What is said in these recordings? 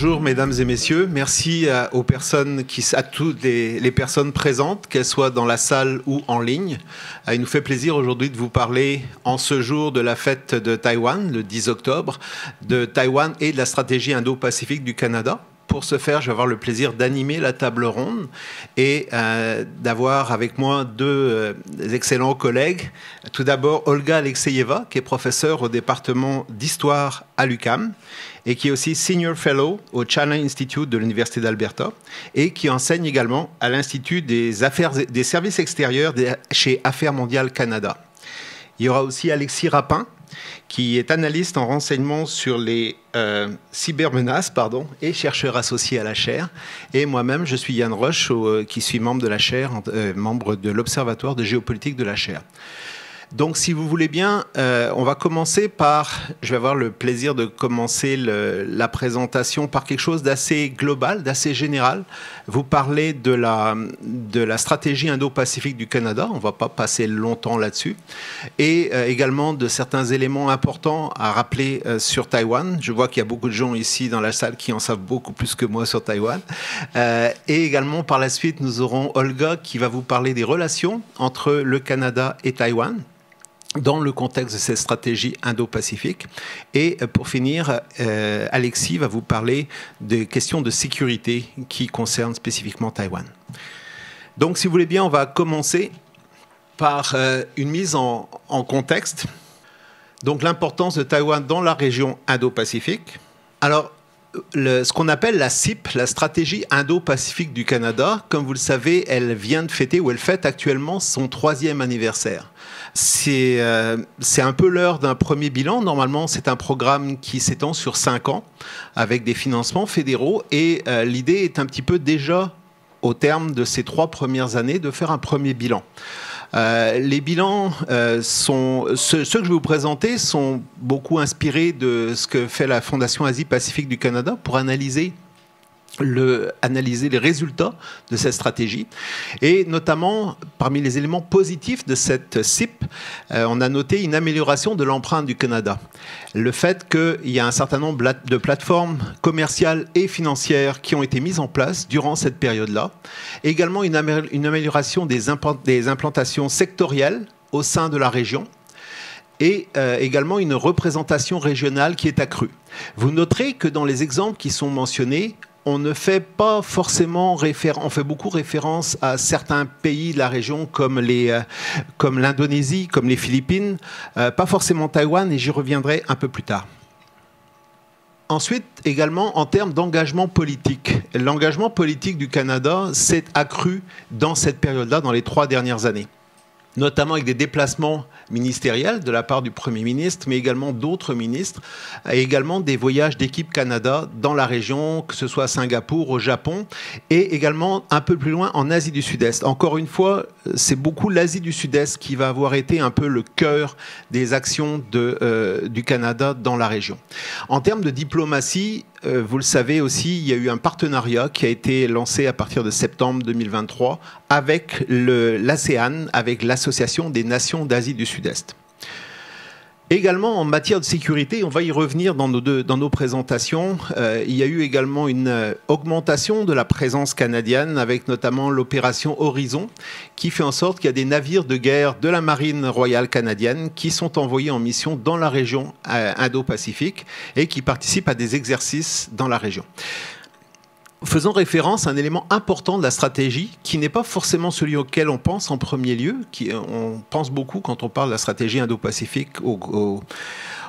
Bonjour mesdames et messieurs, merci aux personnes à toutes les personnes présentes, qu'elles soient dans la salle ou en ligne. Il nous fait plaisir aujourd'hui de vous parler en ce jour de la fête de Taïwan, le 10 octobre, de Taïwan et de la stratégie Indo-Pacifique du Canada. Pour ce faire, je vais avoir le plaisir d'animer la table ronde et d'avoir avec moi deux excellents collègues. Tout d'abord, Olga Alexeyeva, qui est professeure au département d'histoire à l'UQAM et qui est aussi Senior Fellow au China Institute de l'Université d'Alberta et qui enseigne également à l'Institut des services extérieurs chez Affaires mondiales Canada. Il y aura aussi Alexis Rapin, qui est analyste en renseignement sur les cybermenaces et chercheur associé à la chaire. Et moi-même, je suis Yann Roche, qui suis membre de la chaire, membre de l'Observatoire de géopolitique de la chaire. Donc, si vous voulez bien, on va commencer par... Je vais avoir le plaisir de commencer la présentation par quelque chose d'assez global, d'assez général. Vous parlez de la stratégie Indo-Pacifique du Canada. On ne va pas passer longtemps là-dessus. Et également de certains éléments importants à rappeler sur Taïwan. Je vois qu'il y a beaucoup de gens ici dans la salle qui en savent beaucoup plus que moi sur Taïwan. Et également, par la suite, nous aurons Olga qui va vous parler des relations entre le Canada et Taïwan dans le contexte de cette stratégie Indo-Pacifique. Et pour finir, Alexis va vous parler des questions de sécurité qui concernent spécifiquement Taïwan. Donc, si vous voulez bien, on va commencer par une mise en contexte. Donc, l'importance de Taïwan dans la région Indo-Pacifique. Alors, ce qu'on appelle la SIP, la stratégie Indo-Pacifique du Canada, comme vous le savez, elle vient de fêter, ou elle fête actuellement son 3e anniversaire. C'est un peu l'heure d'un premier bilan. Normalement, c'est un programme qui s'étend sur 5 ans avec des financements fédéraux. Et l'idée est un petit peu déjà, au terme de ces 3 premières années, de faire un premier bilan. Les bilans ceux que je vais vous présenter sont beaucoup inspirés de ce que fait la Fondation Asie-Pacifique du Canada pour analyser les résultats de cette stratégie. Et notamment, parmi les éléments positifs de cette SIP, on a noté une amélioration de l'empreinte du Canada. Le fait qu'il y a un certain nombre de plateformes commerciales et financières qui ont été mises en place durant cette période-là. Également, une amélioration des implantations sectorielles au sein de la région. Et également une représentation régionale qui est accrue. Vous noterez que dans les exemples qui sont mentionnés, on ne fait pas forcément on fait beaucoup référence à certains pays de la région comme l'Indonésie, comme les Philippines, pas forcément Taïwan, et j'y reviendrai un peu plus tard. Ensuite, également, en termes d'engagement politique. L'engagement politique du Canada s'est accru dans cette période-là, dans les 3 dernières années, notamment avec des déplacements ministériels de la part du Premier ministre, mais également d'autres ministres, et également des voyages d'équipe Canada dans la région, que ce soit à Singapour, au Japon, et également un peu plus loin en Asie du Sud-Est. Encore une fois, c'est beaucoup l'Asie du Sud-Est qui va avoir été un peu le cœur des actions du Canada dans la région. En termes de diplomatie, vous le savez aussi, il y a eu un partenariat qui a été lancé à partir de septembre 2023 avec l'ASEAN, avec l'Association des Nations d'Asie du Sud-Est. Également, en matière de sécurité, on va y revenir dans nos présentations, il y a eu également une augmentation de la présence canadienne avec notamment l'opération Horizon qui fait en sorte qu'il y a des navires de guerre de la Marine royale canadienne qui sont envoyés en mission dans la région Indo-Pacifique et qui participent à des exercices dans la région. Faisant référence à un élément important de la stratégie qui n'est pas forcément celui auquel on pense en premier lieu, on pense beaucoup quand on parle de la stratégie Indo-Pacifique aux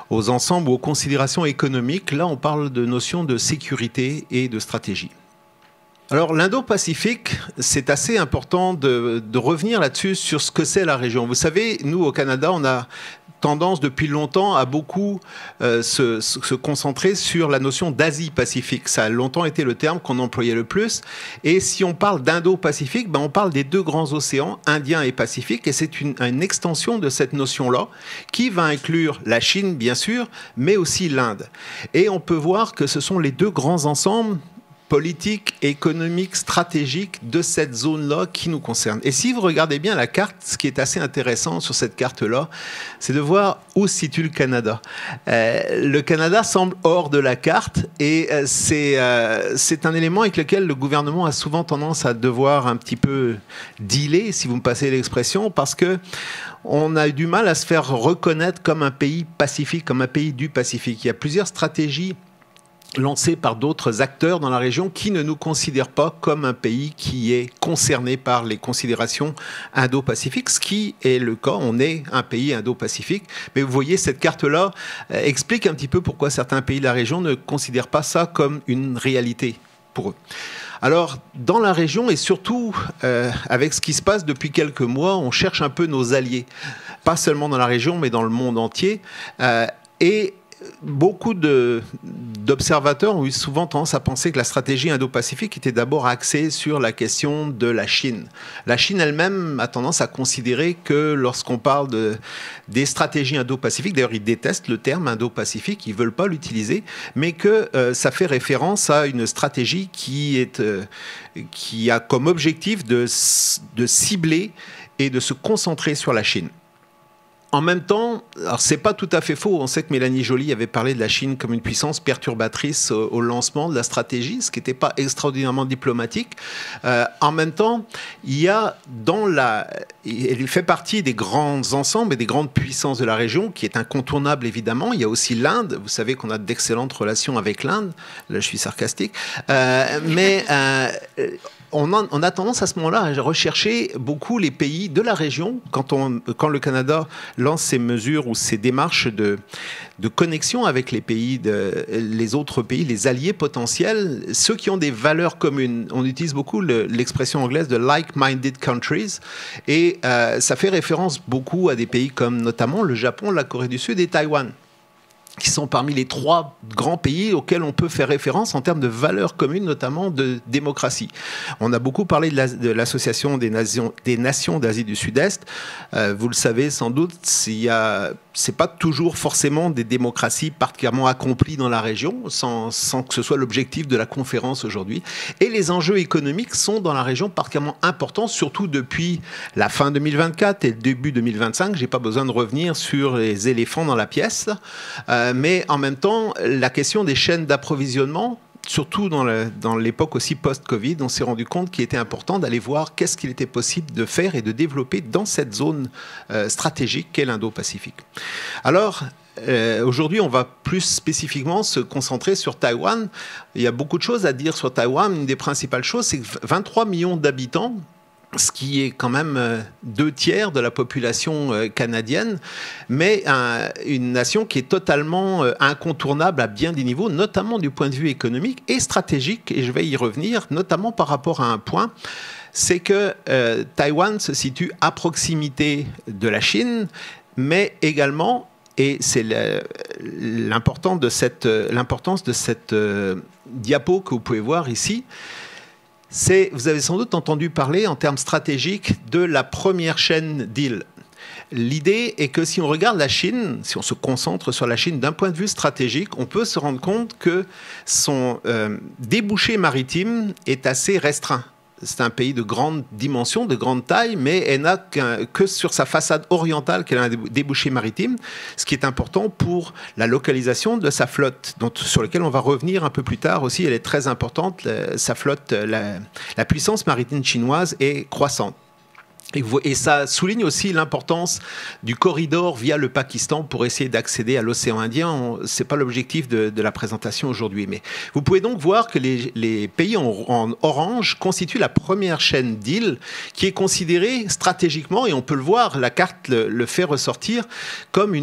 ensembles ou aux considérations économiques. Là, on parle de notions de sécurité et de stratégie. Alors, l'Indo-Pacifique, c'est assez important de revenir là-dessus sur ce que c'est la région. Vous savez, nous, au Canada, on a tendance depuis longtemps à beaucoup se concentrer sur la notion d'Asie-Pacifique. Ça a longtemps été le terme qu'on employait le plus. Et si on parle d'Indo-Pacifique, on parle des 2 grands océans, Indien et Pacifique, et c'est une extension de cette notion-là qui va inclure la Chine, bien sûr, mais aussi l'Inde. Et on peut voir que ce sont les 2 grands ensembles politique, économique, stratégique de cette zone-là qui nous concerne. Et si vous regardez bien la carte, ce qui est assez intéressant sur cette carte-là, c'est de voir où se situe le Canada. Le Canada semble hors de la carte et c'est un élément avec lequel le gouvernement a souvent tendance à devoir un petit peu dealer, si vous me passez l'expression, parce que on a eu du mal à se faire reconnaître comme un pays pacifique, comme un pays du Pacifique. Il y a plusieurs stratégies lancées par d'autres acteurs dans la région qui ne nous considèrent pas comme un pays qui est concerné par les considérations indo-pacifiques, ce qui est le cas. On est un pays indo-pacifique. Mais vous voyez, cette carte-là explique un petit peu pourquoi certains pays de la région ne considèrent pas ça comme une réalité pour eux. Alors, dans la région, et surtout avec ce qui se passe depuis quelques mois, on cherche un peu nos alliés. Pas seulement dans la région, mais dans le monde entier. Et beaucoup d'observateurs ont eu souvent tendance à penser que la stratégie indo-pacifique était d'abord axée sur la question de la Chine. La Chine elle-même a tendance à considérer que lorsqu'on parle des stratégies indo-pacifiques, d'ailleurs ils détestent le terme indo-pacifique, ils ne veulent pas l'utiliser, mais que ça fait référence à une stratégie qui a comme objectif de cibler et de se concentrer sur la Chine. En même temps, alors c'est pas tout à fait faux, on sait que Mélanie Joly avait parlé de la Chine comme une puissance perturbatrice au lancement de la stratégie, ce qui n'était pas extraordinairement diplomatique. En même temps, elle fait partie des grands ensembles et des grandes puissances de la région, qui est incontournable évidemment. Il y a aussi l'Inde, vous savez qu'on a d'excellentes relations avec l'Inde, là je suis sarcastique, mais on a tendance à ce moment-là à rechercher beaucoup les pays de la région. Quand le Canada lance ces mesures ou ces démarches de connexion avec les autres pays, les alliés potentiels, ceux qui ont des valeurs communes. On utilise beaucoup l'expression anglaise de like-minded countries et ça fait référence beaucoup à des pays comme notamment le Japon, la Corée du Sud et Taïwan, qui sont parmi les 3 grands pays auxquels on peut faire référence en termes de valeurs communes, notamment de démocratie. On a beaucoup parlé de l'Association des Nations d'Asie du Sud-Est. Vous le savez sans doute, c'est pas toujours forcément des démocraties particulièrement accomplies dans la région, sans que ce soit l'objectif de la conférence aujourd'hui. Et les enjeux économiques sont dans la région particulièrement importants, surtout depuis la fin 2024 et le début 2025. J'ai pas besoin de revenir sur les éléphants dans la pièce. Mais en même temps, la question des chaînes d'approvisionnement, surtout dans l'époque aussi post-Covid, on s'est rendu compte qu'il était important d'aller voir qu'est-ce qu'il était possible de faire et de développer dans cette zone stratégique qu'est l'Indo-Pacifique. Alors, aujourd'hui, on va plus spécifiquement se concentrer sur Taïwan. Il y a beaucoup de choses à dire sur Taïwan. Une des principales choses, c'est que 23 millions d'habitants, ce qui est quand même 2/3 de la population canadienne, mais une nation qui est totalement incontournable à bien des niveaux, notamment du point de vue économique et stratégique, et je vais y revenir, notamment par rapport à un point, c'est que Taïwan se situe à proximité de la Chine, mais également, et c'est l'importance de cette diapo que vous pouvez voir ici, vous avez sans doute entendu parler en termes stratégiques de la première chaîne d'îles. L'idée est que si on regarde la Chine, si on se concentre sur la Chine d'un point de vue stratégique, on peut se rendre compte que son débouché maritime est assez restreint. C'est un pays de grande dimension, de grande taille, mais elle n'a que sur sa façade orientale qu'elle a un débouché maritime, ce qui est important pour la localisation de sa flotte, sur laquelle on va revenir un peu plus tard aussi. Elle est très importante, sa flotte, la puissance maritime chinoise est croissante. Et ça souligne aussi l'importance du corridor via le Pakistan pour essayer d'accéder à l'océan Indien. Ce n'est pas l'objectif de la présentation aujourd'hui. Mais vous pouvez donc voir que les pays en orange constituent la première chaîne d'îles qui est considérée stratégiquement, et on peut le voir, la carte le fait ressortir, comme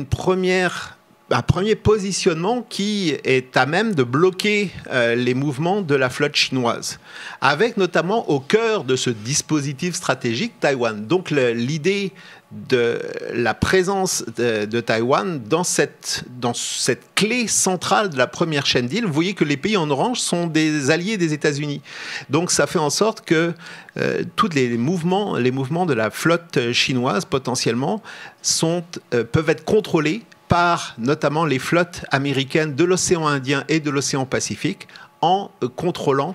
un premier positionnement qui est à même de bloquer les mouvements de la flotte chinoise, avec notamment au cœur de ce dispositif stratégique Taïwan. Donc l'idée de la présence de Taïwan dans cette clé centrale de la première chaîne d'îles. Vous voyez que les pays en orange sont des alliés des États-Unis. Donc ça fait en sorte que tous les mouvements de la flotte chinoise potentiellement peuvent être contrôlés par notamment les flottes américaines de l'océan Indien et de l'océan Pacifique, en contrôlant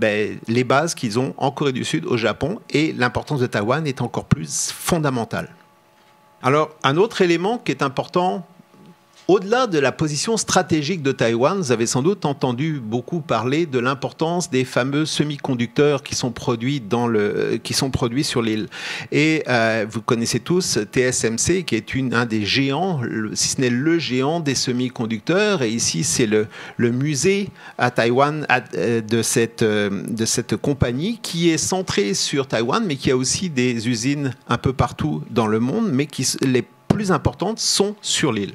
les bases qu'ils ont en Corée du Sud, au Japon, et l'importance de Taïwan est encore plus fondamentale. Alors, un autre élément qui est important, au-delà de la position stratégique de Taïwan, vous avez sans doute entendu beaucoup parler de l'importance des fameux semi-conducteurs qui sont produits sur l'île. Et vous connaissez tous TSMC, qui est un des géants, si ce n'est le géant des semi-conducteurs. Et ici, c'est le musée à Taïwan de cette compagnie qui est centrée sur Taïwan, mais qui a aussi des usines un peu partout dans le monde, mais les plus importantes sont sur l'île.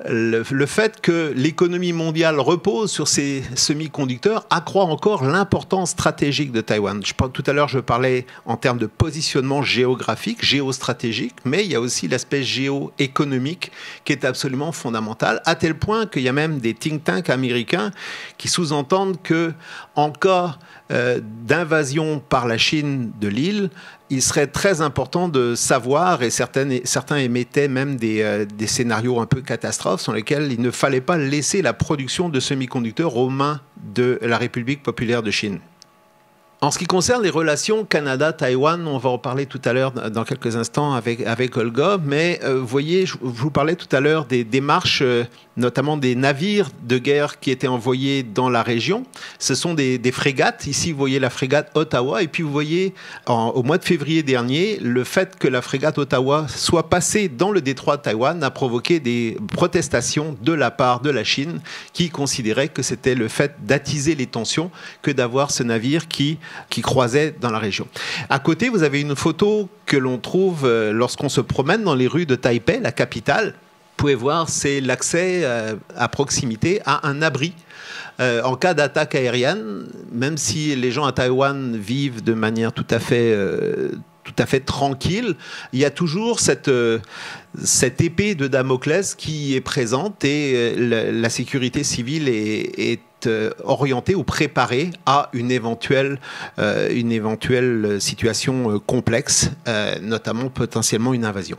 Le fait que l'économie mondiale repose sur ces semi-conducteurs accroît encore l'importance stratégique de Taïwan. Tout à l'heure, je parlais en termes de positionnement géographique, géostratégique, mais il y a aussi l'aspect géoéconomique qui est absolument fondamental, à tel point qu'il y a même des think tanks américains qui sous-entendent que, en cas d'invasion par la Chine de l'île, il serait très important de savoir, et certains émettaient même des scénarios un peu catastrophes, sur lesquels il ne fallait pas laisser la production de semi-conducteurs aux mains de la République populaire de Chine. En ce qui concerne les relations Canada-Taïwan, on va en parler tout à l'heure dans quelques instants avec Olga, mais vous voyez, je vous parlais tout à l'heure des démarches, notamment des navires de guerre qui étaient envoyés dans la région. Ce sont des frégates. Ici, vous voyez la frégate Ottawa, et puis vous voyez au mois de février dernier, le fait que la frégate Ottawa soit passée dans le détroit de Taïwan a provoqué des protestations de la part de la Chine, qui considérait que c'était le fait d'attiser les tensions que d'avoir ce navire qui croisait dans la région. À côté, vous avez une photo que l'on trouve lorsqu'on se promène dans les rues de Taipei, la capitale. Vous pouvez voir, c'est l'accès à proximité à un abri. En cas d'attaque aérienne, même si les gens à Taïwan vivent de manière tout à fait tranquille, il y a toujours cette épée de Damoclès qui est présente, et la sécurité civile est orientée ou préparée à une éventuelle situation complexe, notamment potentiellement une invasion.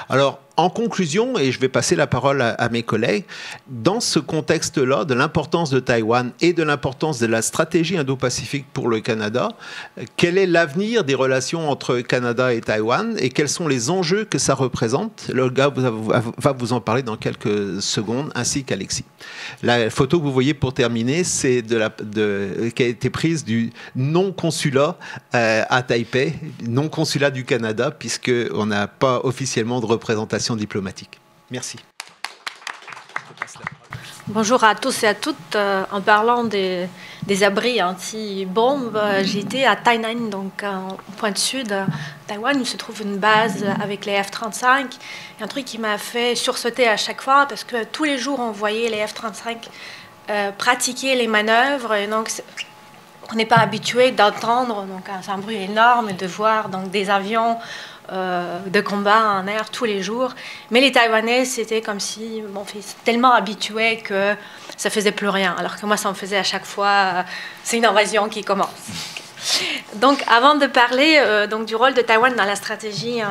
Alors, en conclusion, et je vais passer la parole à mes collègues, dans ce contexte-là de l'importance de Taïwan et de l'importance de la stratégie Indo-Pacifique pour le Canada, quel est l'avenir des relations entre Canada et Taïwan et quels sont les enjeux que ça représente? Olga va vous en parler dans quelques secondes, ainsi qu'Alexis. La photo que vous voyez pour terminer, c'est qui a été prise du non-consulat à Taipei, non-consulat du Canada, puisqu'on n'a pas officiellement de représentation diplomatique. Merci. Bonjour à tous et à toutes. En parlant des abris anti-bombes, j'étais à Tainan, donc en pointe sud, Taïwan, où se trouve une base avec les F-35. Un truc qui m'a fait sursauter à chaque fois, parce que tous les jours, on voyait les F-35 pratiquer les manœuvres. Et donc, on n'est pas habitué d'entendre un bruit énorme et de voir donc, des avions de combat en air tous les jours. Mais les Taïwanais, c'était comme si tellement habitués que ça faisait plus rien. Alors que moi, ça me faisait à chaque fois, c'est une invasion qui commence. Donc, avant de parler du rôle de Taïwan dans la stratégie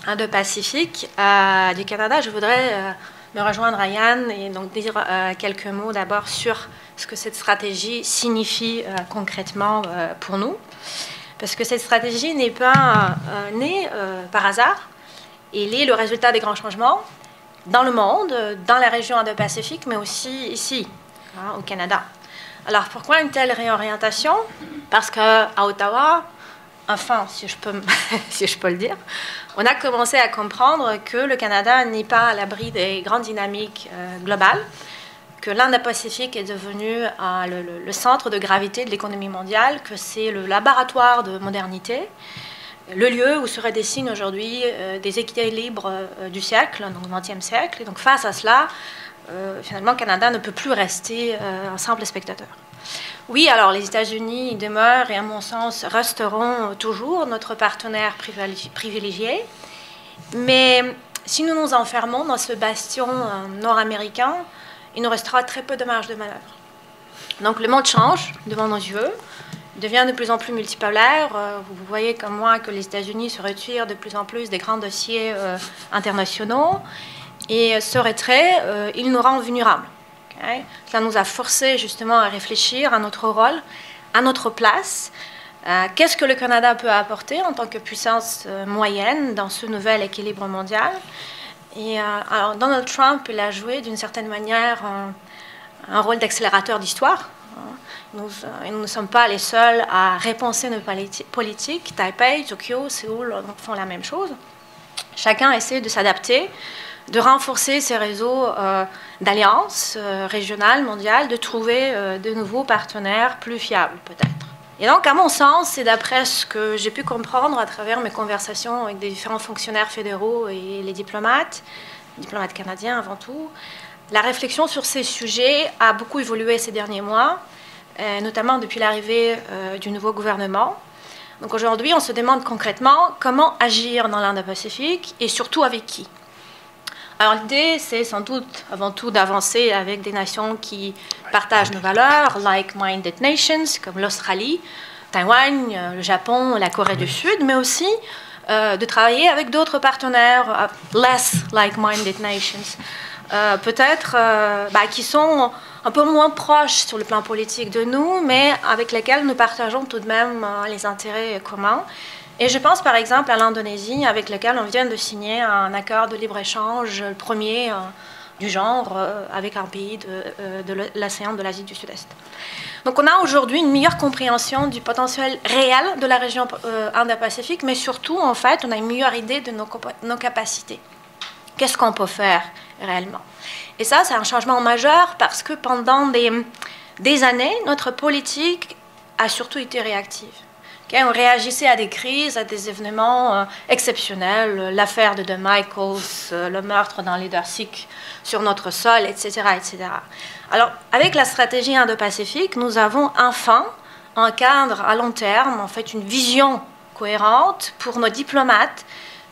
Indo-Pacifique du Canada, je voudrais me rejoindre à Yann et donc dire quelques mots d'abord sur ce que cette stratégie signifie concrètement pour nous. Parce que cette stratégie n'est pas née par hasard. Elle est le résultat des grands changements dans le monde, dans la région Indo-Pacifique, mais aussi ici, au Canada. Alors, pourquoi une telle réorientation? Parce qu'à Ottawa, enfin, si je peux le dire, on a commencé à comprendre que le Canada n'est pas à l'abri des grandes dynamiques globales, que l'Indo-Pacifique est devenu le centre de gravité de l'économie mondiale, que c'est le laboratoire de modernité, le lieu où se redessinent aujourd'hui des équilibres du siècle, donc du XXe siècle. Et donc face à cela, finalement, le Canada ne peut plus rester un simple spectateur. Oui, alors les États-Unis demeurent et à mon sens resteront toujours notre partenaire privilégié, mais si nous nous enfermons dans ce bastion nord-américain, il nous restera très peu de marge de manœuvre. Donc le monde change devant nos yeux, devient de plus en plus multipolaire. Vous voyez comme moi que les États-Unis se retirent de plus en plus des grands dossiers internationaux, et ce retrait, il nous rend vulnérables. Okay? Cela nous a forcé justement à réfléchir à notre rôle, à notre place. Qu'est-ce que le Canada peut apporter en tant que puissance moyenne dans ce nouvel équilibre mondial? Et alors Donald Trump, il a joué d'une certaine manière un rôle d'accélérateur d'histoire. Nous ne sommes pas les seuls à repenser nos politiques. Taipei, Tokyo, Séoul font la même chose. Chacun essaie de s'adapter, de renforcer ses réseaux d'alliances régionales, mondiales, de trouver de nouveaux partenaires plus fiables peut-être. Et donc, à mon sens, et d'après ce que j'ai pu comprendre à travers mes conversations avec des différents fonctionnaires fédéraux et les diplomates canadiens avant tout, la réflexion sur ces sujets a beaucoup évolué ces derniers mois, notamment depuis l'arrivée du nouveau gouvernement. Donc aujourd'hui, on se demande concrètement comment agir dans l'Indo-Pacifique et surtout avec qui. Alors l'idée, c'est sans doute avant tout d'avancer avec des nations qui partagent nos valeurs, like-minded nations, comme l'Australie, Taïwan, le Japon, la Corée du Sud, mais aussi de travailler avec d'autres partenaires, less like-minded nations, peut-être qui sont un peu moins proches sur le plan politique de nous, mais avec lesquels nous partageons tout de même les intérêts communs. Et je pense par exemple à l'Indonésie, avec laquelle on vient de signer un accord de libre-échange, le premier du genre, avec un pays de l'océan de l'Asie du Sud-Est. Donc on a aujourd'hui une meilleure compréhension du potentiel réel de la région Indo-Pacifique, mais surtout, en fait, on a une meilleure idée de nos capacités. Qu'est-ce qu'on peut faire réellement? Et ça, c'est un changement majeur parce que pendant des années, notre politique a surtout été réactive. Okay? On réagissait à des crises, à des événements exceptionnels, l'affaire de Michaels, le meurtre d'un leader sikh sur notre sol, etc., etc. Alors, avec la stratégie Indo-Pacifique, nous avons enfin un cadre à long terme, en fait, une vision cohérente pour nos diplomates,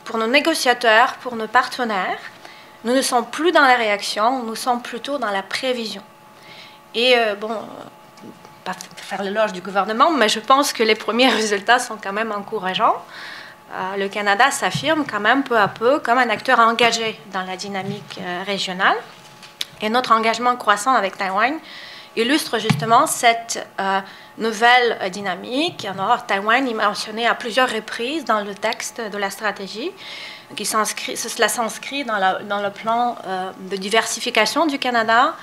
pour nos négociateurs, pour nos partenaires. Nous ne sommes plus dans la réaction, nous sommes plutôt dans la prévision. Et pas faire l'éloge du gouvernement, mais je pense que les premiers résultats sont quand même encourageants. Le Canada s'affirme quand même peu à peu comme un acteur engagé dans la dynamique régionale. Et notre engagement croissant avec Taïwan illustre justement cette nouvelle dynamique. Alors, Taïwan est mentionné à plusieurs reprises dans le texte de la stratégie. Cela s'inscrit dans le plan de diversification du Canada,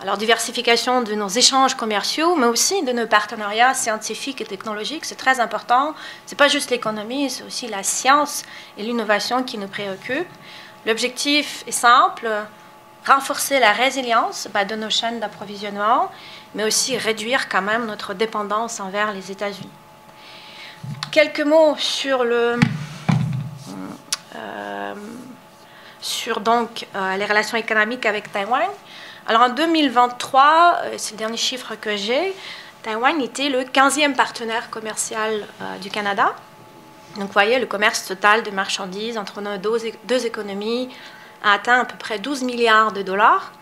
alors diversification de nos échanges commerciaux, mais aussi de nos partenariats scientifiques et technologiques. C'est très important. Ce n'est pas juste l'économie, c'est aussi la science et l'innovation qui nous préoccupent. L'objectif est simple, renforcer la résilience de nos chaînes d'approvisionnement, mais aussi réduire quand même notre dépendance envers les États-Unis. Quelques mots sur les relations économiques avec Taïwan. Alors en 2023, c'est le dernier chiffre que j'ai, Taïwan était le 15e partenaire commercial du Canada. Donc vous voyez, le commerce total de marchandises entre nos deux économies a atteint à peu près 12 milliards de dollars.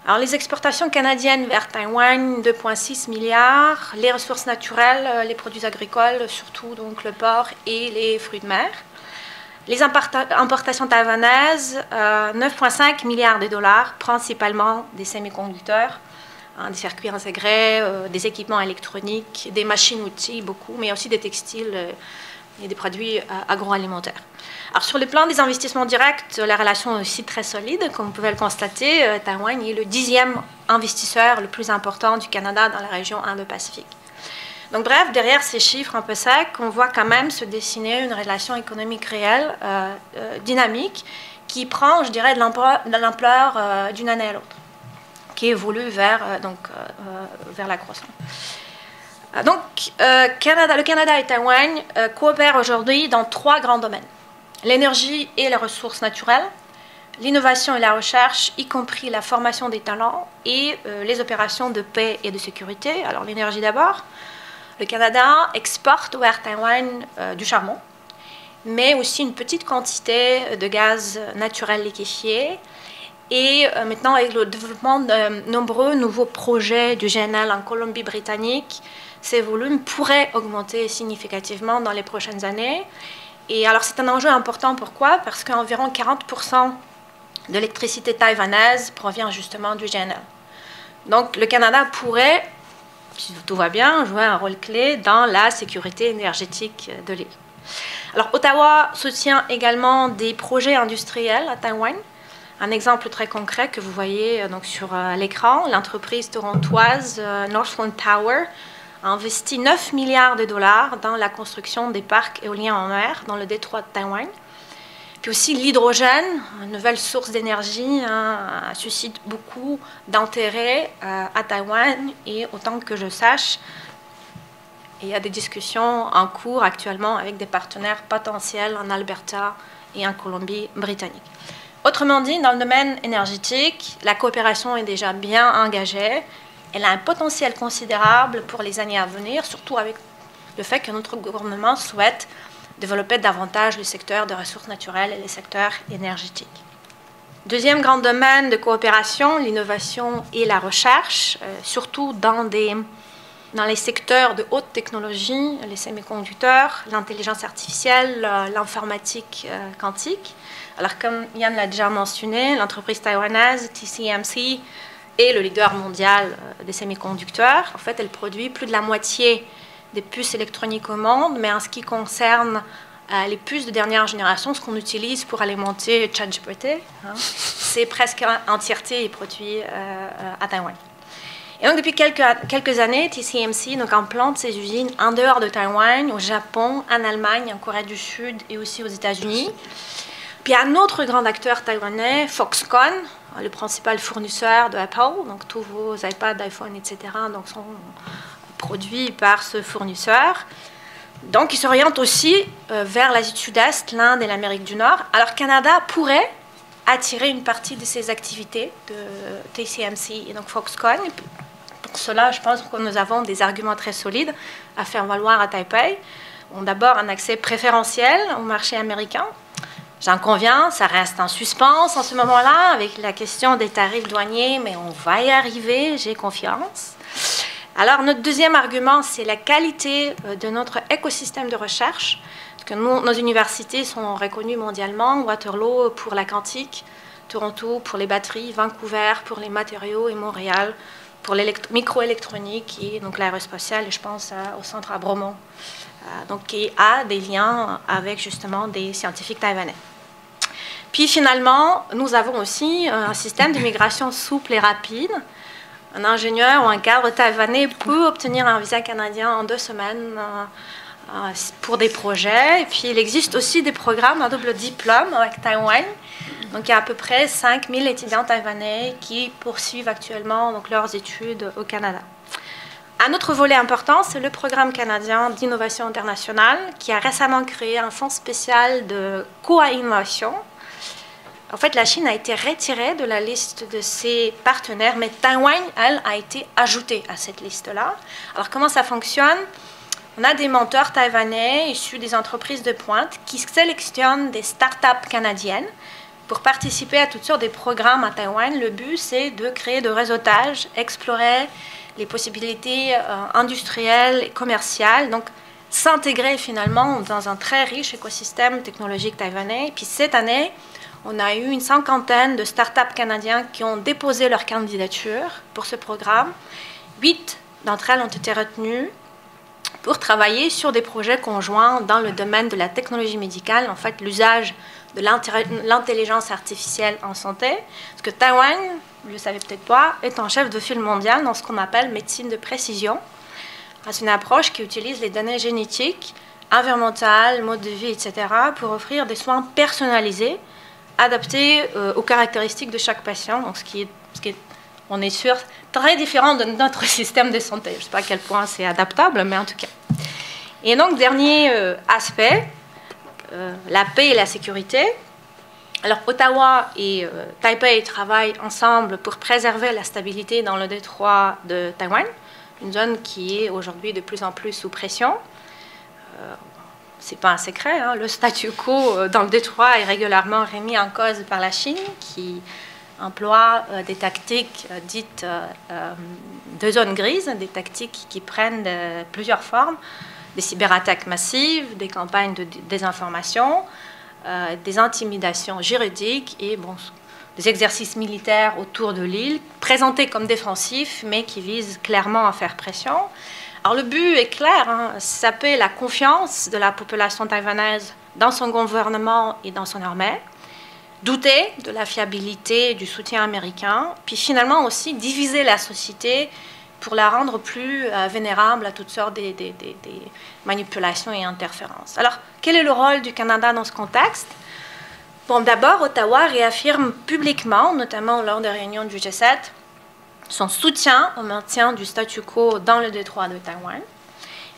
Alors les exportations canadiennes vers Taïwan, 2,6 milliards, les ressources naturelles, les produits agricoles, surtout donc le porc et les fruits de mer. Les importations taïwanaises, 9,5 milliards de dollars, principalement des semi-conducteurs, des circuits intégrés, des équipements électroniques, des machines-outils, beaucoup, mais aussi des textiles et des produits agroalimentaires. Alors, sur le plan des investissements directs, la relation est aussi très solide. Comme vous pouvez le constater, Taïwan est le 10e investisseur le plus important du Canada dans la région Indo-Pacifique. Donc bref, derrière ces chiffres un peu secs, on voit quand même se dessiner une relation économique réelle, dynamique, qui prend, je dirais, de l'ampleur d'une année à l'autre, qui évolue vers la croissance. Donc, le Canada et Taïwan coopèrent aujourd'hui dans 3 grands domaines. L'énergie et les ressources naturelles, l'innovation et la recherche, y compris la formation des talents, et les opérations de paix et de sécurité. Alors l'énergie d'abord. Le Canada exporte vers Taïwan du charbon, mais aussi une petite quantité de gaz naturel liquéfié. Et maintenant, avec le développement de nombreux nouveaux projets du GNL en Colombie-Britannique, ces volumes pourraient augmenter significativement dans les prochaines années. Et alors, c'est un enjeu important. Pourquoi? Parce qu'environ 40% de l'électricité taïwanaise provient justement du GNL. Donc le Canada pourrait, si tout va bien, jouer un rôle clé dans la sécurité énergétique de l'île. Alors Ottawa soutient également des projets industriels à Taïwan. Un exemple très concret que vous voyez donc sur l'écran, l'entreprise torontoise Northland Power a investi 9 milliards de dollars dans la construction des parcs éoliens en mer dans le détroit de Taïwan. Puis aussi l'hydrogène, une nouvelle source d'énergie, suscite beaucoup d'intérêt à Taïwan et autant que je sache, il y a des discussions en cours actuellement avec des partenaires potentiels en Alberta et en Colombie-Britannique. Autrement dit, dans le domaine énergétique, la coopération est déjà bien engagée. Elle a un potentiel considérable pour les années à venir, surtout avec le fait que notre gouvernement souhaite développer davantage le secteur des ressources naturelles et le secteur énergétique. Deuxième grand domaine de coopération, l'innovation et la recherche, surtout dans les secteurs de haute technologie, les semi-conducteurs, l'intelligence artificielle, l'informatique quantique. Alors, comme Yann l'a déjà mentionné, l'entreprise taïwanaise TSMC est le leader mondial des semi-conducteurs. En fait, elle produit plus de la moitié des puces électroniques au monde, mais en ce qui concerne les puces de dernière génération, ce qu'on utilise pour alimenter ChatGPT, c'est presque entièreté produit à Taïwan. Et donc, depuis quelques années, TSMC implante ses usines en dehors de Taïwan, au Japon, en Allemagne, en Corée du Sud et aussi aux États-Unis. Puis un autre grand acteur taïwanais, Foxconn, le principal fournisseur de Apple, donc tous vos iPads, iPhones, etc., donc sont produits par ce fournisseur. Donc, il s'oriente aussi vers l'Asie du Sud-Est, l'Inde et l'Amérique du Nord. Alors, Canada pourrait attirer une partie de ces activités de TSMC et donc Foxconn. Pour cela, je pense que nous avons des arguments très solides à faire valoir à Taipei. D'abord, un accès préférentiel au marché américain. J'en conviens, ça reste en suspens en ce moment-là avec la question des tarifs douaniers, mais on va y arriver, j'ai confiance. Alors, notre deuxième argument, c'est la qualité de notre écosystème de recherche. Parce que nos universités sont reconnues mondialement, Waterloo pour la quantique, Toronto pour les batteries, Vancouver pour les matériaux et Montréal pour microélectronique et donc l'aérospatiale, et je pense au centre à Bromont, donc qui a des liens avec justement des scientifiques taïwanais. Puis finalement, nous avons aussi un système d'immigration souple et rapide. Un ingénieur ou un cadre taïwanais peut obtenir un visa canadien en 2 semaines pour des projets. Et puis il existe aussi des programmes à double diplôme avec Taïwan. Donc il y a à peu près 5000 étudiants taïwanais qui poursuivent actuellement donc, leurs études au Canada. Un autre volet important, c'est le programme canadien d'innovation internationale qui a récemment créé un fonds spécial de co-innovation. En fait, la Chine a été retirée de la liste de ses partenaires, mais Taïwan, elle, a été ajoutée à cette liste-là. Alors, comment ça fonctionne? On a des mentors taïwanais issus des entreprises de pointe qui sélectionnent des startups canadiennes pour participer à toutes sortes de programmes à Taïwan. Le but, c'est de créer de réseautage, explorer les possibilités industrielles et commerciales, donc s'intégrer finalement dans un très riche écosystème technologique taïwanais. Et puis cette année, on a eu une 50aine de startups canadiens qui ont déposé leur candidature pour ce programme. 8 d'entre elles ont été retenues pour travailler sur des projets conjoints dans le domaine de la technologie médicale, en fait l'usage de l'intelligence artificielle en santé. Parce que Taïwan, vous ne le savez peut-être pas, est en chef de file mondial dans ce qu'on appelle médecine de précision. C'est une approche qui utilise les données génétiques, environnementales, mode de vie, etc. pour offrir des soins personnalisés adaptés aux caractéristiques de chaque patient, donc ce qui est, on est sûr, très différent de notre système de santé. Je ne sais pas à quel point c'est adaptable, mais en tout cas. Et donc, dernier aspect, la paix et la sécurité. Alors, Ottawa et Taipei travaillent ensemble pour préserver la stabilité dans le détroit de Taïwan, une zone qui est aujourd'hui de plus en plus sous pression. C'est pas un secret, hein, le statu quo dans le détroit est régulièrement remis en cause par la Chine, qui emploie des tactiques dites de zone grise, des tactiques qui prennent plusieurs formes, des cyberattaques massives, des campagnes de désinformation, des intimidations juridiques et bon, exercices militaires autour de l'île, présentés comme défensifs, mais qui visent clairement à faire pression. Alors le but est clair, hein, saper la confiance de la population taïwanaise dans son gouvernement et dans son armée, douter de la fiabilité du soutien américain, puis finalement aussi diviser la société pour la rendre plus vulnérable à toutes sortes de manipulations et interférences. Alors, quel est le rôle du Canada dans ce contexte? Bon, d'abord, Ottawa réaffirme publiquement, notamment lors des réunions du G7, son soutien au maintien du statu quo dans le détroit de Taïwan.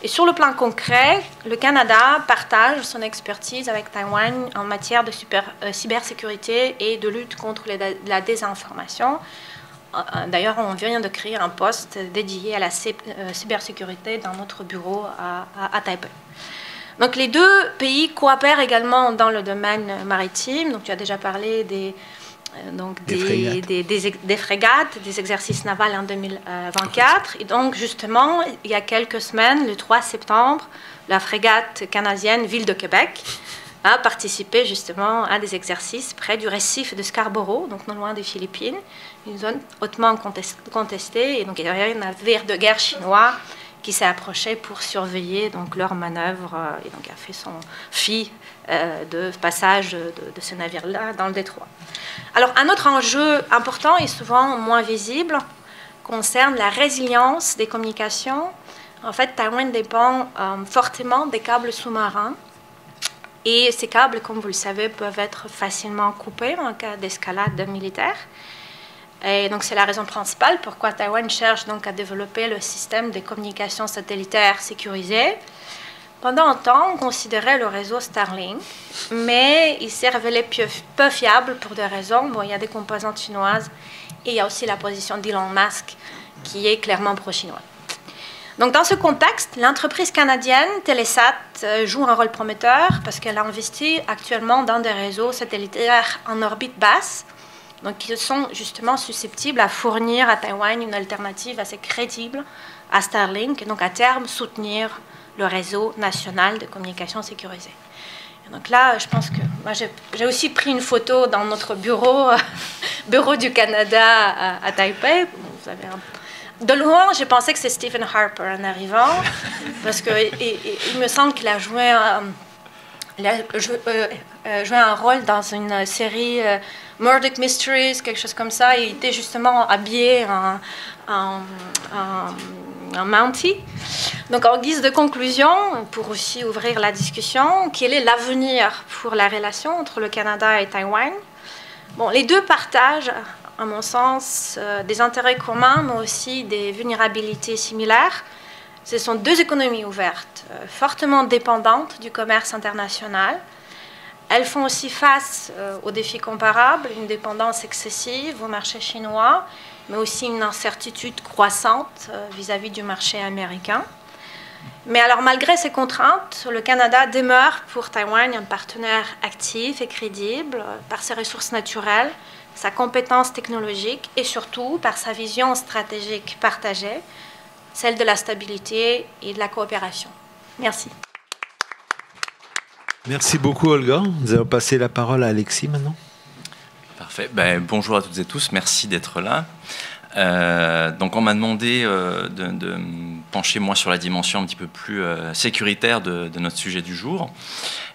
Et sur le plan concret, le Canada partage son expertise avec Taïwan en matière de cybersécurité et de lutte contre la désinformation. D'ailleurs, on vient de créer un poste dédié à la cybersécurité dans notre bureau à Taipei. Donc, les deux pays coopèrent également dans le domaine maritime. Donc, tu as déjà parlé des frégates, des exercices navals en 2024. Et donc, justement, il y a quelques semaines, le 3 septembre, la frégate canadienne Ville de Québec a participé justement à des exercices près du récif de Scarborough, donc non loin des Philippines, une zone hautement contestée. Et donc, il y avait un navire de guerre chinois qui s'est approché pour surveiller donc leurs manœuvres et donc a fait son fi de passage de ce navire-là dans le détroit. Alors, un autre enjeu important et souvent moins visible concerne la résilience des communications. En fait, Taïwan dépend fortement des câbles sous-marins. Et ces câbles, comme vous le savez, peuvent être facilement coupés en cas d'escalade militaire. Et donc, c'est la raison principale pourquoi Taïwan cherche donc à développer le système de communication satellitaire sécurisé. Pendant un temps, on considérait le réseau Starlink, mais il s'est révélé peu fiable pour des raisons. Bon, il y a des composantes chinoises et il y a aussi la position d'Elon Musk qui est clairement pro-chinois. Donc, dans ce contexte, l'entreprise canadienne Telesat joue un rôle prometteur parce qu'elle investit actuellement dans des réseaux satellitaires en orbite basse, donc qui sont justement susceptibles à fournir à Taïwan une alternative assez crédible à Starlink, et donc à terme soutenir le réseau national de communication sécurisée. Et donc là, je pense que moi, j'ai aussi pris une photo dans notre bureau, bureau du Canada à Taipei. Vous avez de loin, j'ai pensé que c'est Stephen Harper en arrivant, parce qu'il me semble qu'il a joué un rôle dans une série Murdoch Mysteries, quelque chose comme ça. Il était justement habillé en Mountie. Donc, en guise de conclusion, pour aussi ouvrir la discussion, quel est l'avenir pour la relation entre le Canada et Taïwan? Bon, les deux partagent, à mon sens, des intérêts communs, mais aussi des vulnérabilités similaires. Ce sont deux économies ouvertes, fortement dépendantes du commerce international. Elles font aussi face aux défis comparables, une dépendance excessive au marché chinois, mais aussi une incertitude croissante vis-à-vis du marché américain. Mais alors, malgré ces contraintes, le Canada demeure pour Taïwan un partenaire actif et crédible par ses ressources naturelles, sa compétence technologique et surtout par sa vision stratégique partagée, celle de la stabilité et de la coopération. Merci. Merci beaucoup, Olga. Nous allons passer la parole à Alexis maintenant. Parfait. Bonjour à toutes et tous. Merci d'être là. Donc, on m'a demandé de me pencher, moi, sur la dimension un petit peu plus sécuritaire de notre sujet du jour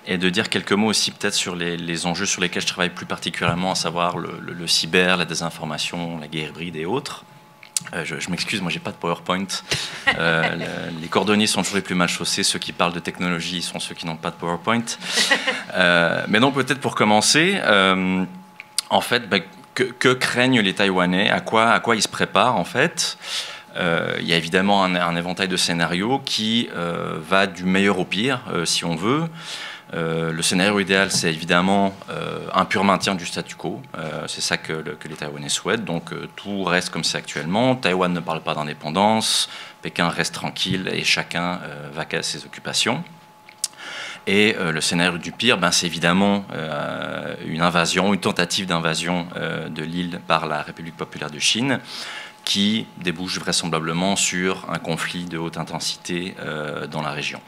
et de dire quelques mots aussi peut-être sur les enjeux sur lesquels je travaille plus particulièrement, à savoir le cyber, la désinformation, la guerre hybride et autres. Je m'excuse, moi j'ai pas de PowerPoint. Les cordonniers sont toujours les plus mal chaussés. Ceux qui parlent de technologie sont ceux qui n'ont pas de PowerPoint. Mais donc peut-être pour commencer, en fait, que craignent les Taïwanais? À quoi ils se préparent en fait? Il y a évidemment un éventail de scénarios qui va du meilleur au pire, si on veut. Le scénario idéal, c'est évidemment un pur maintien du statu quo. C'est ça que les Taïwanais souhaitent. Donc tout reste comme c'est actuellement. Taïwan ne parle pas d'indépendance. Pékin reste tranquille et chacun vaque à ses occupations. Et le scénario du pire, c'est évidemment une invasion, une tentative d'invasion de l'île par la République populaire de Chine, qui débouche vraisemblablement sur un conflit de haute intensité dans la région.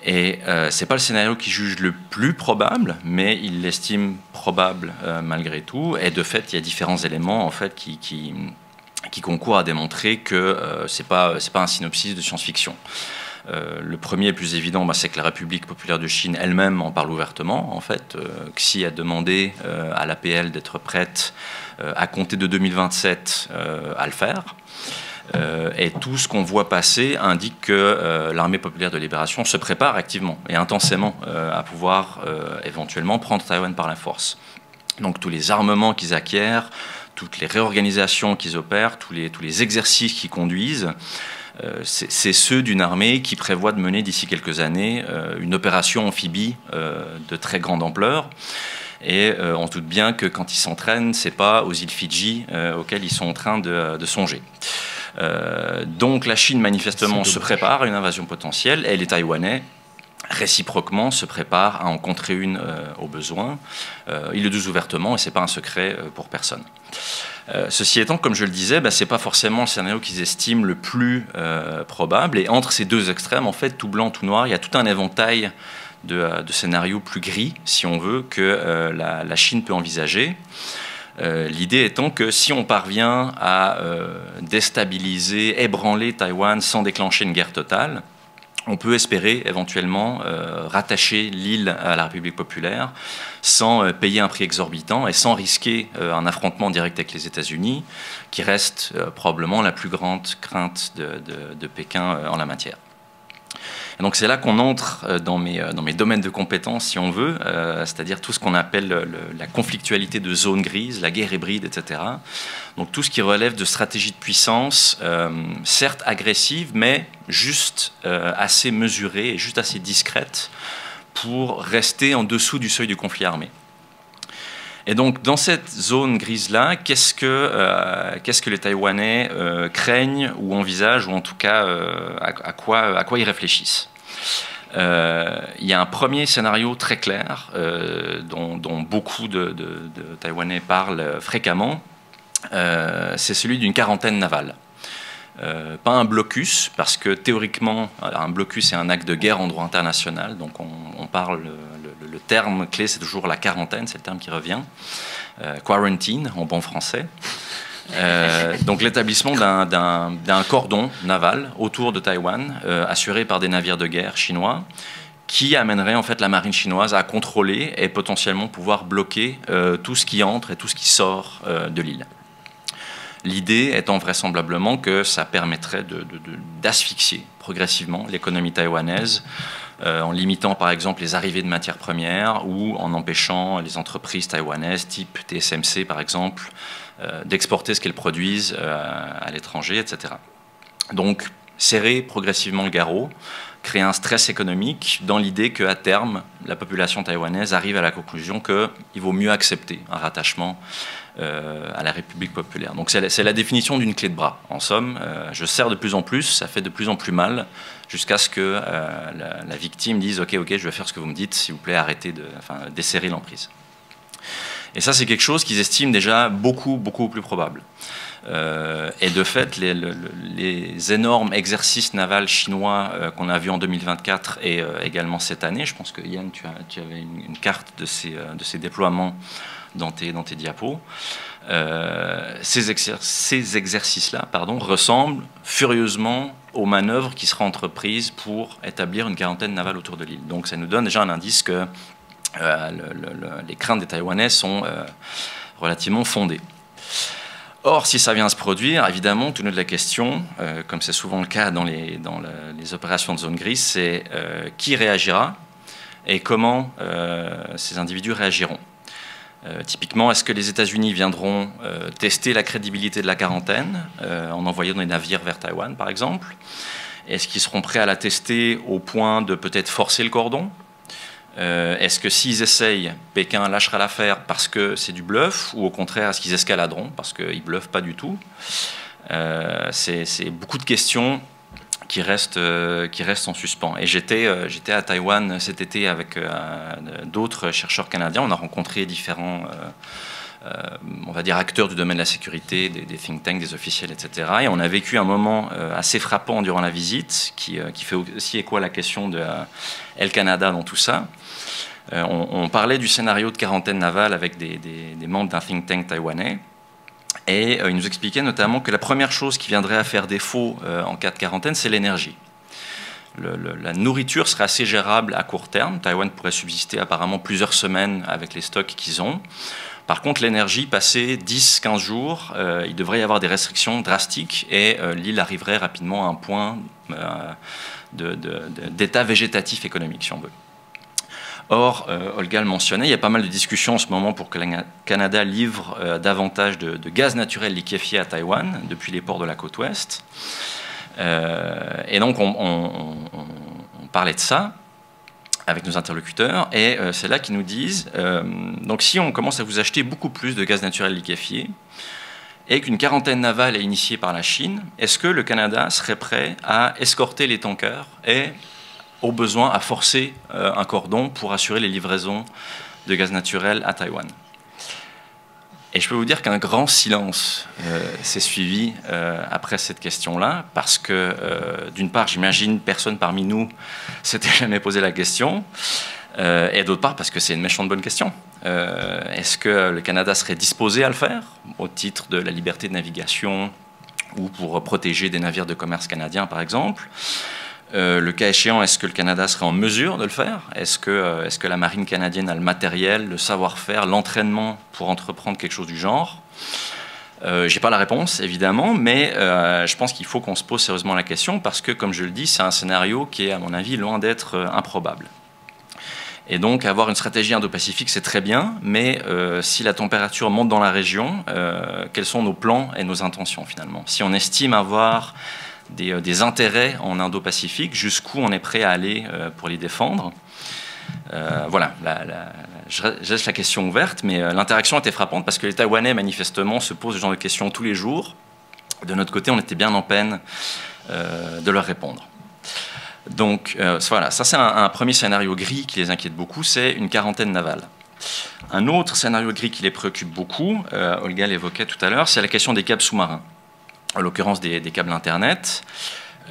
Et ce n'est pas le scénario qu'il juge le plus probable, mais il l'estime probable malgré tout. Et de fait, il y a différents éléments en fait, qui concourent à démontrer que ce n'est pas un synopsis de science-fiction. Le premier et plus évident, c'est que la République populaire de Chine elle-même en parle ouvertement. En fait, Xi a demandé à l'APL d'être prête à compter de 2027 à le faire. Et tout ce qu'on voit passer indique que l'armée populaire de libération se prépare activement et intensément à pouvoir éventuellement prendre Taïwan par la force. Donc tous les armements qu'ils acquièrent, toutes les réorganisations qu'ils opèrent, tous les exercices qu'ils conduisent, c'est ceux d'une armée qui prévoit de mener d'ici quelques années une opération amphibie de très grande ampleur. Et on doute bien que quand ils s'entraînent, ce n'est pas aux îles Fidji auxquelles ils sont en train de songer. Donc la Chine manifestement se prépare à une invasion potentielle et les Taïwanais réciproquement se préparent à en contrer une au besoin. Ils le disent ouvertement et ce n'est pas un secret pour personne. Ceci étant, comme je le disais, ce n'est pas forcément le scénario qu'ils estiment le plus probable. Et entre ces deux extrêmes, en fait, tout blanc, tout noir, il y a tout un éventail de scénarios plus gris, si on veut, que la Chine peut envisager. L'idée étant que si on parvient à déstabiliser, ébranler Taïwan sans déclencher une guerre totale, on peut espérer éventuellement rattacher l'île à la République populaire sans payer un prix exorbitant et sans risquer un affrontement direct avec les États-Unis, qui reste probablement la plus grande crainte de Pékin en la matière. Et donc c'est là qu'on entre dans mes domaines de compétences, si on veut, c'est-à-dire tout ce qu'on appelle la conflictualité de zones grises, la guerre hybride, etc. Donc tout ce qui relève de stratégies de puissance, certes agressives, mais juste assez mesurées et juste assez discrètes pour rester en dessous du seuil du conflit armé. Et donc, dans cette zone grise-là, qu'est-ce que les Taïwanais craignent ou envisagent, ou en tout cas à quoi ils réfléchissent? Il y a un premier scénario très clair dont beaucoup de Taïwanais parlent fréquemment, c'est celui d'une quarantaine navale. Pas un blocus, parce que théoriquement, un blocus est un acte de guerre en droit international, donc on parle, le terme clé c'est toujours la quarantaine, c'est le terme qui revient, quarantine en bon français. Donc l'établissement d'un cordon naval autour de Taïwan, assuré par des navires de guerre chinois, qui amènerait en fait la marine chinoise à contrôler et potentiellement pouvoir bloquer tout ce qui entre et tout ce qui sort de l'île. L'idée étant vraisemblablement que ça permettrait d'asphyxier progressivement l'économie taïwanaise en limitant par exemple les arrivées de matières premières ou en empêchant les entreprises taïwanaises type TSMC par exemple d'exporter ce qu'elles produisent à l'étranger, etc. Donc serrer progressivement le garrot, créer un stress économique dans l'idée qu'à terme, la population taïwanaise arrive à la conclusion qu'il vaut mieux accepter un rattachement à la République populaire. Donc c'est la définition d'une clé de bras. En somme, je serre de plus en plus, ça fait de plus en plus mal, jusqu'à ce que la victime dise « Ok, je vais faire ce que vous me dites, s'il vous plaît, arrêtez de desserrer l'emprise ». Et ça, c'est quelque chose qu'ils estiment déjà beaucoup plus probable. Et de fait, les énormes exercices navals chinois qu'on a vus en 2024 et également cette année, je pense que Yann, tu avais une carte de ces déploiements dans tes diapos, ces exercices-là ressemblent furieusement aux manœuvres qui seraient entreprises pour établir une quarantaine navale autour de l'île. Donc ça nous donne déjà un indice que les craintes des Taïwanais sont relativement fondées. Or, si ça vient se produire, évidemment, tout de la question, comme c'est souvent le cas dans les opérations de zone grise, c'est qui réagira et comment ces individus réagiront. Typiquement, est-ce que les États-Unis viendront tester la crédibilité de la quarantaine en envoyant des navires vers Taïwan, par exemple? Est-ce qu'ils seront prêts à la tester au point de peut-être forcer le cordon? Est-ce que s'ils essayent, Pékin lâchera l'affaire parce que c'est du bluff, ou au contraire, est-ce qu'ils escaladeront parce qu'ils ne bluffent pas du tout? C'est beaucoup de questions qui restent en suspens. Et j'étais à Taïwan cet été avec d'autres chercheurs canadiens. On a rencontré différents on va dire, acteurs du domaine de la sécurité, des think tanks, des officiels, etc. Et on a vécu un moment assez frappant durant la visite, qui fait aussi écho à la question de Air Canada dans tout ça. On parlait du scénario de quarantaine navale avec des membres d'un think tank taïwanais. Et il nous expliquait notamment que la première chose qui viendrait à faire défaut en cas de quarantaine, c'est l'énergie. La nourriture serait assez gérable à court terme. Taïwan pourrait subsister apparemment plusieurs semaines avec les stocks qu'ils ont. Par contre, l'énergie, passé 10-15 jours, il devrait y avoir des restrictions drastiques et l'île arriverait rapidement à un point d'état végétatif économique, si on veut. Or, Olga le mentionnait, il y a pas mal de discussions en ce moment pour que le Canada livre davantage de gaz naturel liquéfié à Taïwan depuis les ports de la côte ouest. Et donc, on parlait de ça avec nos interlocuteurs, et c'est là qu'ils nous disent, donc si on commence à vous acheter beaucoup plus de gaz naturel liquéfié, et qu'une quarantaine navale est initiée par la Chine, est-ce que le Canada serait prêt à escorter les tankers et, au besoin, à forcer un cordon pour assurer les livraisons de gaz naturel à Taïwan? Et je peux vous dire qu'un grand silence s'est suivi après cette question-là, parce que, d'une part, j'imagine personne parmi nous s'était jamais posé la question, et d'autre part, parce que c'est une méchante bonne question. Est-ce que le Canada serait disposé à le faire, au titre de la liberté de navigation, ou pour protéger des navires de commerce canadiens, par exemple? Le cas échéant, est-ce que le Canada serait en mesure de le faire? Est-ce que la marine canadienne a le matériel, le savoir-faire, l'entraînement pour entreprendre quelque chose du genre? Je n'ai pas la réponse, évidemment, mais je pense qu'il faut qu'on se pose sérieusement la question parce que, comme je le dis, c'est un scénario qui est, à mon avis, loin d'être improbable. Et donc, avoir une stratégie indo-pacifique, c'est très bien, mais si la température monte dans la région, quels sont nos plans et nos intentions, finalement? Si on estime avoir des intérêts en Indo-Pacifique, jusqu'où on est prêt à aller pour les défendre. Voilà, je laisse la question ouverte, mais l'interaction était frappante parce que les Taïwanais, manifestement, se posent ce genre de questions tous les jours. De notre côté, on était bien en peine de leur répondre. Donc voilà, ça c'est un premier scénario gris qui les inquiète beaucoup, c'est une quarantaine navale. Un autre scénario gris qui les préoccupe beaucoup, Olga l'évoquait tout à l'heure, c'est la question des câbles sous-marins. En l'occurrence des câbles Internet.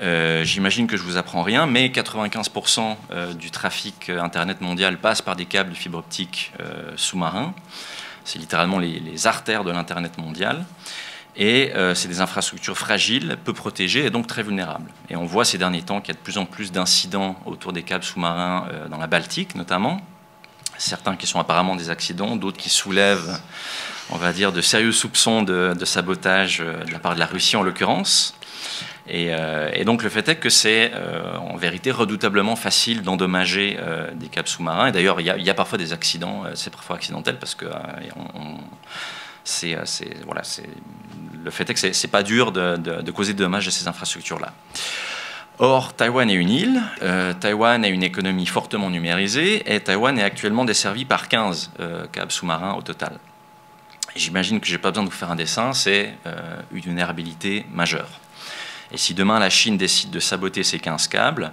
J'imagine que je ne vous apprends rien, mais 95% du trafic Internet mondial passe par des câbles de fibre optique sous-marins. C'est littéralement les artères de l'Internet mondial. Et c'est des infrastructures fragiles, peu protégées et donc très vulnérables. Et on voit ces derniers temps qu'il y a de plus en plus d'incidents autour des câbles sous-marins dans la Baltique notamment. Certains qui sont apparemment des accidents, d'autres qui soulèvent, on va dire, de sérieux soupçons de sabotage de la part de la Russie en l'occurrence. Et donc le fait est que c'est en vérité redoutablement facile d'endommager des câbles sous-marins. Et d'ailleurs, il y a parfois des accidents, c'est parfois accidentel parce que voilà, le fait est que c'est pas dur de causer de dommages à ces infrastructures-là. Or, Taïwan est une île, Taïwan a une économie fortement numérisée et Taïwan est actuellement desservi par 15 câbles sous-marins au total. J'imagine que je n'ai pas besoin de vous faire un dessin, c'est une vulnérabilité majeure. Et si demain la Chine décide de saboter ces 15 câbles,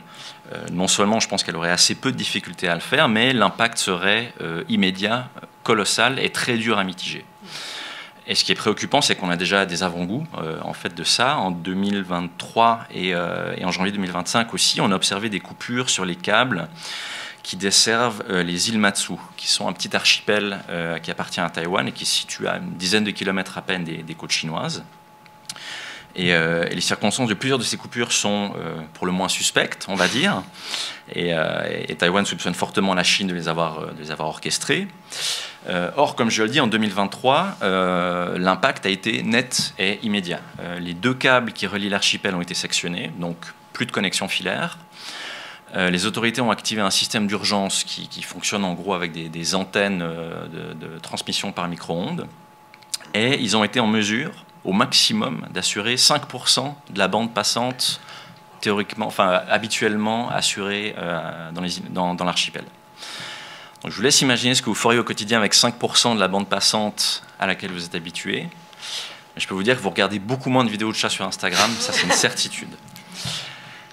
non seulement je pense qu'elle aurait assez peu de difficultés à le faire, mais l'impact serait immédiat, colossal et très dur à mitiger. Et ce qui est préoccupant, c'est qu'on a déjà des avant-goûts en fait de ça. En 2023 et en janvier 2025 aussi, on a observé des coupures sur les câbles qui desservent les îles Matsu, qui sont un petit archipel qui appartient à Taïwan et qui se situe à une dizaine de kilomètres à peine des côtes chinoises. Et les circonstances de plusieurs de ces coupures sont pour le moins suspectes, on va dire. Et Taïwan soupçonne fortement la Chine de les avoir orchestrées. Or, comme je le dis, en 2023, l'impact a été net et immédiat. Les 2 câbles qui relient l'archipel ont été sectionnés, donc plus de connexion filaire. Les autorités ont activé un système d'urgence qui fonctionne en gros avec des antennes de transmission par micro-ondes. Et ils ont été en mesure, au maximum, d'assurer 5% de la bande passante théoriquement, enfin habituellement assurée dans l'archipel. Donc, je vous laisse imaginer ce que vous feriez au quotidien avec 5% de la bande passante à laquelle vous êtes habitué. Je peux vous dire que vous regardez beaucoup moins de vidéos de chats sur Instagram, ça c'est une certitude.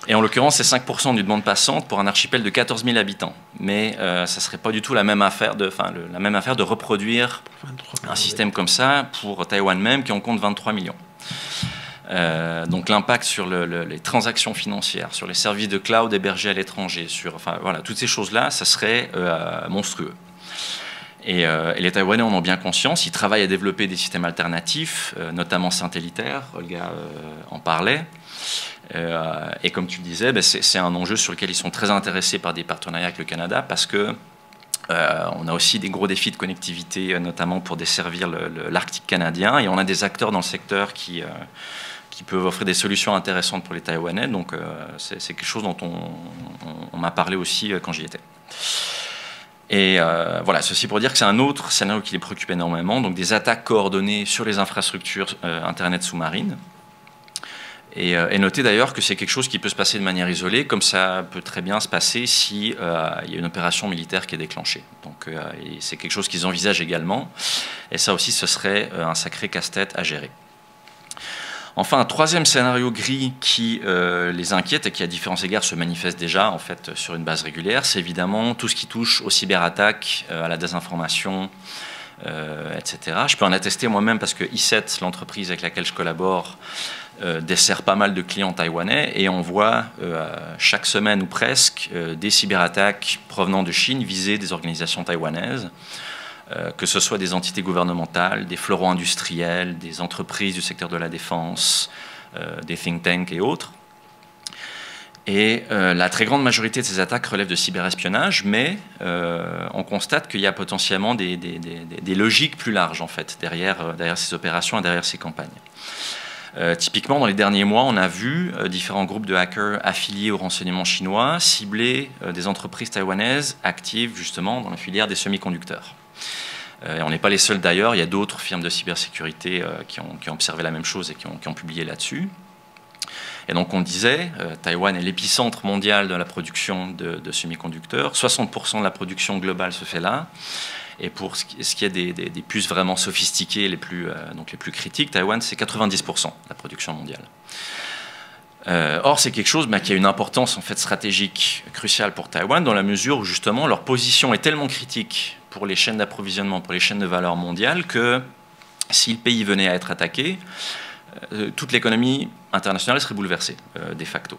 Et en l'occurrence, c'est 5% d'une bande passante pour un archipel de 14 000 habitants. Mais ça ne serait pas du tout la même affaire de reproduire un système comme ça pour Taïwan même, qui en compte 23 millions. Donc l'impact sur les transactions financières, sur les services de cloud hébergés à l'étranger, voilà, toutes ces choses-là, ça serait monstrueux. Et les Taïwanais en ont bien conscience. Ils travaillent à développer des systèmes alternatifs, notamment satellitaires. Olga en parlait. Et comme tu le disais, c'est un enjeu sur lequel ils sont très intéressés par des partenariats avec le Canada parce que on a aussi des gros défis de connectivité, notamment pour desservir l'Arctique canadien. Et on a des acteurs dans le secteur qui peuvent offrir des solutions intéressantes pour les Taïwanais. Donc c'est quelque chose dont on m'a parlé aussi quand j'y étais. Et voilà, ceci pour dire que c'est un autre scénario qui les préoccupe énormément, donc des attaques coordonnées sur les infrastructures Internet sous-marines. Et notez d'ailleurs que c'est quelque chose qui peut se passer de manière isolée, comme ça peut très bien se passer si il y a une opération militaire qui est déclenchée. Donc c'est quelque chose qu'ils envisagent également, et ça aussi ce serait un sacré casse-tête à gérer. Enfin, un troisième scénario gris qui les inquiète et qui, à différents égards, se manifeste déjà en fait, sur une base régulière, c'est évidemment tout ce qui touche aux cyberattaques, à la désinformation, etc. Je peux en attester moi-même parce que i7, l'entreprise avec laquelle je collabore, dessert pas mal de clients taïwanais et on voit chaque semaine ou presque des cyberattaques provenant de Chine viser des organisations taïwanaises. Que ce soit des entités gouvernementales, des fleurons industriels, des entreprises du secteur de la défense, des think tanks et autres. Et la très grande majorité de ces attaques relèvent de cyberespionnage, mais on constate qu'il y a potentiellement des logiques plus larges en fait, derrière ces opérations et derrière ces campagnes. Typiquement, dans les derniers mois, on a vu différents groupes de hackers affiliés au renseignement chinois cibler des entreprises taïwanaises actives justement dans la filière des semi-conducteurs. Et on n'est pas les seuls d'ailleurs, il y a d'autres firmes de cybersécurité qui ont observé la même chose et qui ont publié là-dessus. Et donc on disait, Taïwan est l'épicentre mondial de la production de semi-conducteurs, 60% de la production globale se fait là, et pour ce qui est des puces vraiment sophistiquées, les plus critiques, Taïwan c'est 90% de la production mondiale. Or, c'est quelque chose qui a une importance en fait, stratégique cruciale pour Taïwan, dans la mesure où justement leur position est tellement critique pour les chaînes d'approvisionnement, pour les chaînes de valeur mondiales, que si le pays venait à être attaqué, toute l'économie internationale serait bouleversée, de facto.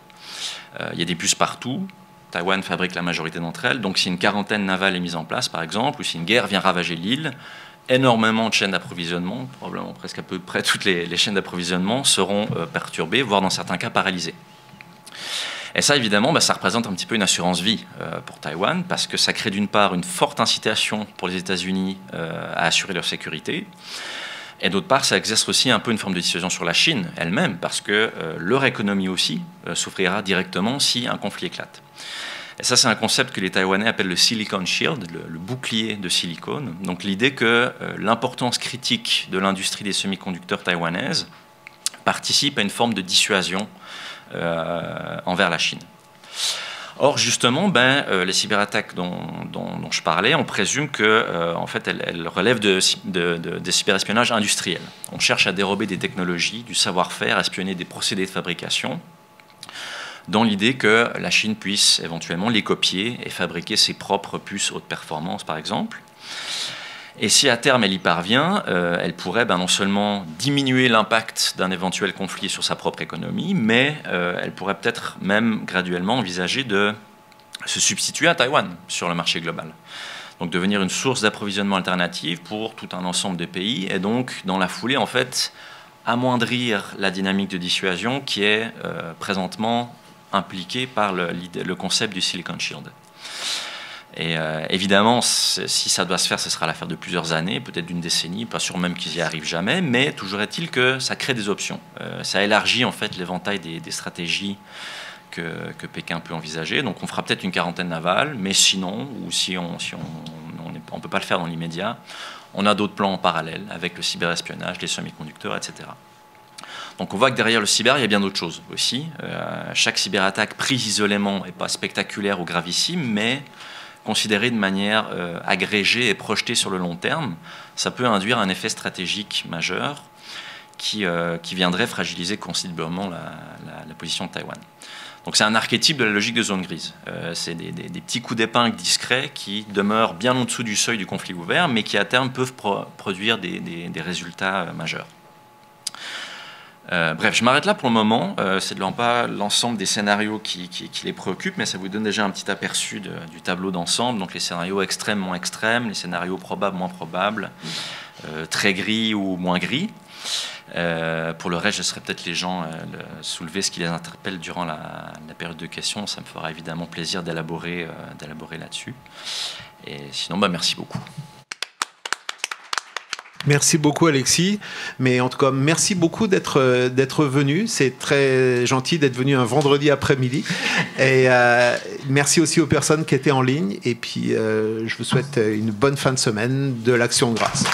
Il y a des puces partout, Taïwan fabrique la majorité d'entre elles, donc si une quarantaine navale est mise en place, par exemple, ou si une guerre vient ravager l'île, énormément de chaînes d'approvisionnement, probablement presque à peu près toutes les chaînes d'approvisionnement seront perturbées, voire dans certains cas paralysées. Et ça, évidemment, ça représente un petit peu une assurance vie pour Taïwan, parce que ça crée d'une part une forte incitation pour les États-Unis à assurer leur sécurité, et d'autre part, ça exerce aussi un peu une forme de dissuasion sur la Chine elle-même, parce que leur économie aussi souffrira directement si un conflit éclate. Et ça, c'est un concept que les Taïwanais appellent le Silicon Shield, le bouclier de silicone. Donc l'idée que l'importance critique de l'industrie des semi-conducteurs taïwanaises participe à une forme de dissuasion envers la Chine. Or, justement, les cyberattaques dont je parlais, on présume que, en fait, elles relèvent des cyberespionnages industriels. On cherche à dérober des technologies, du savoir-faire, à espionner des procédés de fabrication, dans l'idée que la Chine puisse éventuellement les copier et fabriquer ses propres puces haute performance, par exemple. Et si à terme elle y parvient, elle pourrait non seulement diminuer l'impact d'un éventuel conflit sur sa propre économie, mais elle pourrait peut-être même graduellement envisager de se substituer à Taïwan sur le marché global. Donc devenir une source d'approvisionnement alternative pour tout un ensemble de pays, et donc dans la foulée, en fait, amoindrir la dynamique de dissuasion qui est présentement impliqué par le concept du Silicon Shield. Et évidemment, si ça doit se faire, ce sera l'affaire de plusieurs années, peut-être d'une décennie, pas sûr même qu'ils y arrivent jamais, mais toujours est-il que ça crée des options. Ça élargit en fait l'éventail des stratégies que Pékin peut envisager. Donc on fera peut-être une quarantaine navale, mais sinon, ou si on ne peut pas le faire dans l'immédiat, on a d'autres plans en parallèle avec le cyberespionnage, les semi-conducteurs, etc. Donc on voit que derrière le cyber, il y a bien d'autres choses aussi. Chaque cyberattaque prise isolément n'est pas spectaculaire ou gravissime, mais considérée de manière agrégée et projetée sur le long terme, ça peut induire un effet stratégique majeur qui viendrait fragiliser considérablement la position de Taïwan. Donc c'est un archétype de la logique de zone grise. C'est des petits coups d'épingle discrets qui demeurent bien en dessous du seuil du conflit ouvert, mais qui à terme peuvent produire des résultats majeurs. Bref, je m'arrête là pour le moment. C'est pas l'ensemble des scénarios qui les préoccupent, mais ça vous donne déjà un petit aperçu du tableau d'ensemble. Donc les scénarios extrêmes, moins extrêmes, les scénarios probables, moins probables, très gris ou moins gris. Pour le reste, je laisserai peut-être les gens soulever ce qui les interpelle durant la période de questions. Ça me fera évidemment plaisir d'élaborer là-dessus. Et sinon, merci beaucoup. Merci beaucoup Alexis, mais en tout cas merci beaucoup d'être venu, c'est très gentil d'être venu un vendredi après-midi et merci aussi aux personnes qui étaient en ligne et puis je vous souhaite une bonne fin de semaine de l'Action de Grâce.